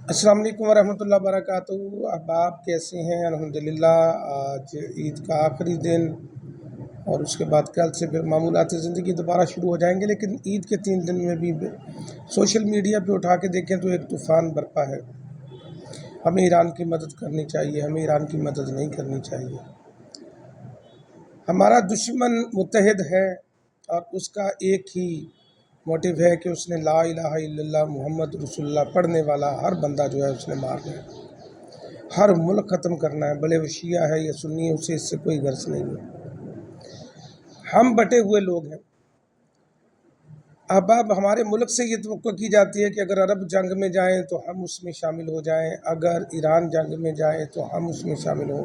अस्सलाम वालेकुम वरहमतुल्लाहि वबरकातुहू। आप कैसे हैं? अल्हम्दुलिल्लाह। आज ईद का आखिरी दिन और उसके बाद कल से फिर मामूलात ज़िंदगी दोबारा शुरू हो जाएंगे। लेकिन ईद के 3 दिन में भी सोशल मीडिया पे उठा के देखें तो एक तूफ़ान बरपा है। हमें ईरान की मदद करनी चाहिए, हमें ईरान की मदद नहीं करनी चाहिए। हमारा दुश्मन मुत्तहिद है और उसका एक ही मोटिव है कि उसने ला इलाहा इल्लल्लाह मुहम्मद रसूलुल्लाह पढ़ने वाला हर बंदा जो है उसने मारना है, हर मुल्क ख़त्म करना है। भले वो शिया है या सुन्नी है, उसे इससे कोई गर्ज नहीं है। हम बटे हुए लोग हैं। अब हमारे मुल्क से ये तवक्को की जाती है कि अगर अरब जंग में जाएं तो हम उसमें शामिल हो जाएं, अगर ईरान जंग में जाएं तो हम उसमें शामिल हों,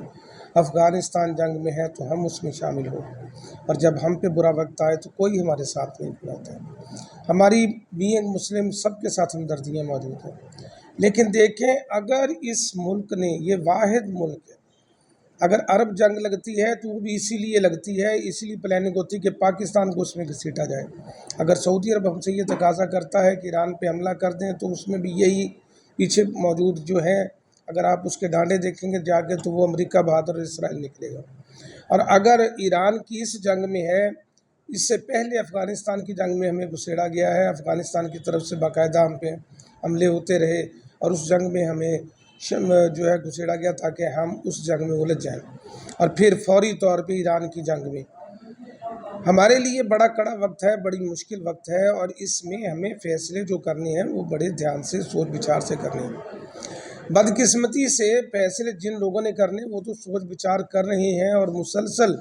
अफ़गानिस्तान जंग में है तो हम उसमें शामिल हों। और जब हम पे बुरा वक्त आए तो कोई हमारे साथ नहीं खड़ा है। हमारी बीइंग मुस्लिम सबके साथ हमदर्दियाँ मौजूद हैं। लेकिन देखें, अगर इस मुल्क ने, ये वाहिद मुल्क है, अगर अरब जंग लगती है तो वो भी इसीलिए लगती है, इसीलिए प्लानिंग होती है कि पाकिस्तान को उसमें घसीटा जाए। अगर सऊदी अरब हमसे ये तकाजा करता है कि ईरान पे हमला कर दें तो उसमें भी यही पीछे मौजूद जो है, अगर आप उसके डांडे देखेंगे जाके तो वो अमेरिका बहादुर और इसराइल निकलेगा। और अगर ईरान की इस जंग में है, इससे पहले अफ़गानिस्तान की जंग में हमें घुसेड़ा गया है, अफ़गानिस्तान की तरफ से बाकायदा हम पे हमले होते रहे और उस जंग में हमें जो है घुसेड़ा गया ताकि हम उस जंग में उलझ जाएं। और फिर फौरी तौर पे ईरान की जंग में हमारे लिए बड़ा कड़ा वक्त है, बड़ी मुश्किल वक्त है और इसमें हमें फ़ैसले जो करने हैं वो बड़े ध्यान से सोच विचार से करने हैं। बदकिस्मती से फैसले जिन लोगों ने करने वो तो सोच विचार कर रहे हैं और मुसलसल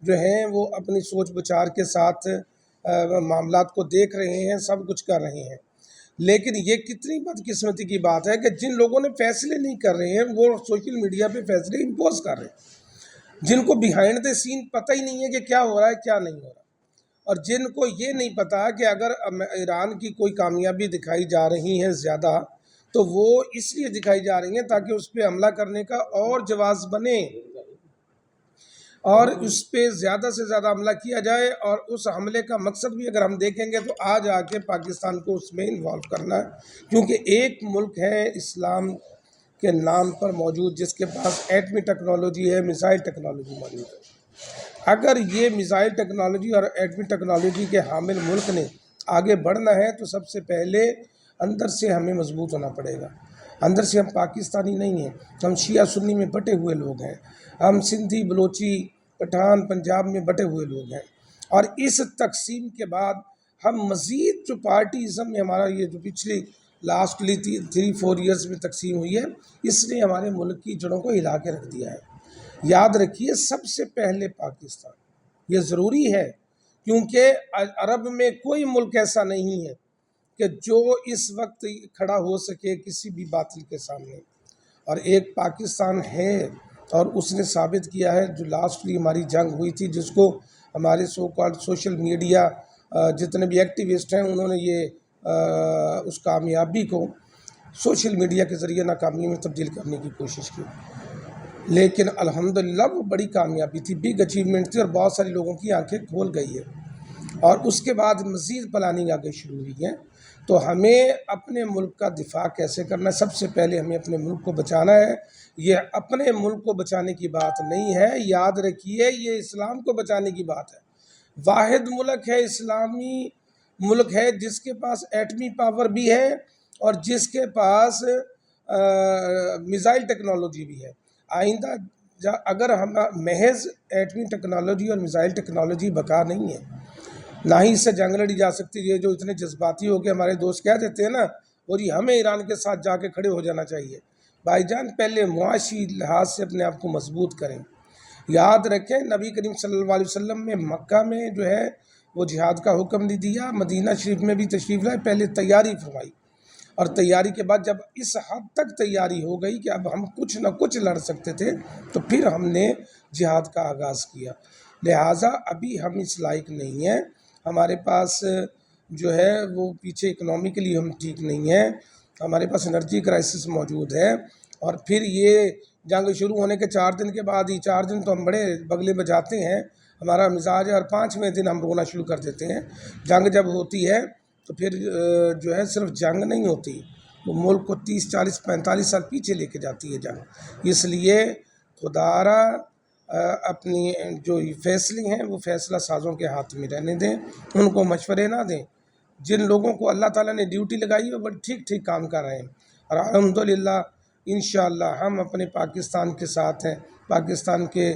जो हैं वो अपनी सोच विचार के साथ मामलात को देख रहे हैं, सब कुछ कर रहे हैं। लेकिन ये कितनी बदकिस्मती की बात है कि जिन लोगों ने फैसले नहीं कर रहे हैं वो सोशल मीडिया पे फैसले इम्पोज कर रहे हैं, जिनको बिहाइंड द सीन पता ही नहीं है कि क्या हो रहा है क्या नहीं हो रहा, और जिनको ये नहीं पता कि अगर ईरान की कोई कामयाबी दिखाई जा रही है ज़्यादा तो वो इसलिए दिखाई जा रही हैं ताकि उस पर हमला करने का और जवाब बने और उस पर ज़्यादा से ज़्यादा हमला किया जाए। और उस हमले का मकसद भी अगर हम देखेंगे तो आज आके पाकिस्तान को उसमें इन्वॉल्व करना है, क्योंकि एक मुल्क है इस्लाम के नाम पर मौजूद जिसके पास एटमी टेक्नोलॉजी है, मिसाइल टेक्नोलॉजी मौजूद है। अगर ये मिसाइल टेक्नोलॉजी और एटमी टेक्नोलॉजी के हामिल मुल्क ने आगे बढ़ना है तो सबसे पहले अंदर से हमें मजबूत होना पड़ेगा। अंदर से हम पाकिस्तानी नहीं हैं, हम शिया सुन्नी में बटे हुए लोग हैं, हम सिंधी बलोची पठान पंजाब में बटे हुए लोग हैं। और इस तकसीम के बाद हम मज़ीद जो पार्टीज़म में हमारा ये जो पिछली लास्टली 3-4 ईयर्स में तकसीम हुई है, इसने हमारे मुल्क की जड़ों को हिला के रख दिया है। याद रखिए, सबसे पहले पाकिस्तान, ये ज़रूरी है क्योंकि अरब में कोई मुल्क ऐसा नहीं है कि जो इस वक्त खड़ा हो सके किसी भी बातिल के सामने, और एक पाकिस्तान है। और उसने साबित किया है, जो लास्टली हमारी जंग हुई थी जिसको हमारे सो कॉल्ड सोशल मीडिया जितने भी एक्टिविस्ट हैं उन्होंने ये उस कामयाबी को सोशल मीडिया के ज़रिए नाकामी में तब्दील करने की कोशिश की। लेकिन अल्हम्दुलिल्लाह वो बड़ी कामयाबी थी, बिग अचीवमेंट थी और बहुत सारे लोगों की आंखें खोल गई है। और उसके बाद मज़ीद प्लानिंग आगे शुरू हुई है। तो हमें अपने मुल्क का दिफा कैसे करना है? सबसे पहले हमें अपने मुल्क को बचाना है। ये अपने मुल्क को बचाने की बात नहीं है, याद रखिए, ये इस्लाम को बचाने की बात है। वाहिद मुल्क है, इस्लामी मुल्क है जिसके पास एटमी पावर भी है और जिसके पास मिसाइल टेक्नोलॉजी भी है। आइंदा अगर हम महज एटमी टेक्नोलॉजी और मिसाइल टेक्नोलॉजी बका नहीं है, ना ही इससे जंग लड़ी जा सकती है। जो इतने जज्बाती हो के हमारे दोस्त कह देते हैं ना, और ये हमें ईरान के साथ जाके खड़े हो जाना चाहिए। भाईजान, पहले मुआशी लिहाज से अपने आप को मजबूत करें। याद रखें, नबी करीम सल्लल्लाहु अलैहि वसल्लम में मक्का में जो है वो जिहाद का हुक्म नहीं दिया, मदीना शरीफ में भी तशरीफ़ लाए, पहले तैयारी फरमाई। और तैयारी के बाद जब इस हद तक तैयारी हो गई कि अब हम कुछ न कुछ लड़ सकते थे तो फिर हमने जिहाद का आगाज़ किया। लिहाजा अभी हम इस लायक नहीं हैं, हमारे पास जो है वो पीछे इकनॉमिकली हम ठीक नहीं हैं, हमारे पास एनर्जी क्राइसिस मौजूद है। और फिर ये जंग शुरू होने के 4 दिन के बाद ही, 4 दिन तो हम बड़े बगले बजाते हैं, हमारा मिजाज है, और 5वें दिन हम रोना शुरू कर देते हैं। जंग जब होती है तो फिर जो है सिर्फ जंग नहीं होती, وہ ملک کو 30 40 45 سال پیچھے لے کے جاتی ہے جنگ۔ اس لیے خدارا اپنی جو فیصلے ہیں وہ فیصلہ سازوں کے ہاتھ میں رہنے دیں، ان کو مشورے نہ دیں۔ جن لوگوں کو اللہ تعالیٰ نے ڈیوٹی لگائی ہے وہ بڑے ٹھیک ٹھیک کام کر رہے ہیں، اور الحمدللہ انشاءاللہ ہم اپنے پاکستان کے ساتھ ہیں، پاکستان کے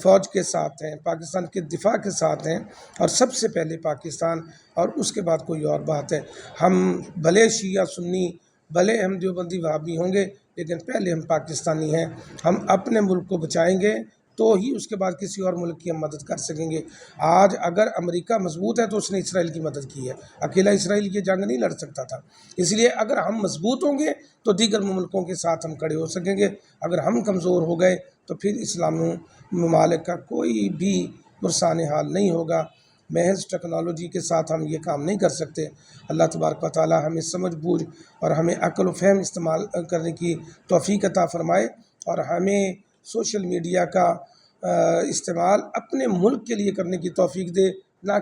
فوج کے ساتھ ہیں، پاکستان کے دفاع کے ساتھ ہیں، اور سب سے پہلے پاکستان، اور اس کے بعد کوئی اور بات ہے۔ ہم بھلے شیعہ سنی، بھلے ہم دیوبندی وہابی ہوں گے، لیکن پہلے ہم پاکستانی ہیں۔ ہم اپنے ملک کو بچائیں گے تو ہی اس کے بعد کسی اور ملک کی ہم مدد کر سکیں گے۔ آج اگر امریکہ مضبوط ہے تو اس نے اسرائیل کی مدد کی ہے، اکیلا اسرائیل یہ جنگ نہیں لڑ سکتا تھا۔ اس لیے اگر ہم مضبوط ہوں گے تو دیگر ملکوں کے ساتھ ہم کھڑے ہو سکیں گے۔ اگر ہم کمزور ہو گئے تو پھر اسلامی ممالک کا کوئی بھی پرسان حال نہیں ہوگا۔ محض ٹیکنالوجی کے ساتھ ہم یہ کام نہیں کر سکتے۔ اللہ تبارک و تعالی ہمیں سمجھ بوجھ اور ہمیں عقل و فہم استعمال کرنے کی توفیق عطا فرمائے، اور ہمیں سوشل میڈیا کا استعمال اپنے ملک کے لیے کرنے کی توفیق دے،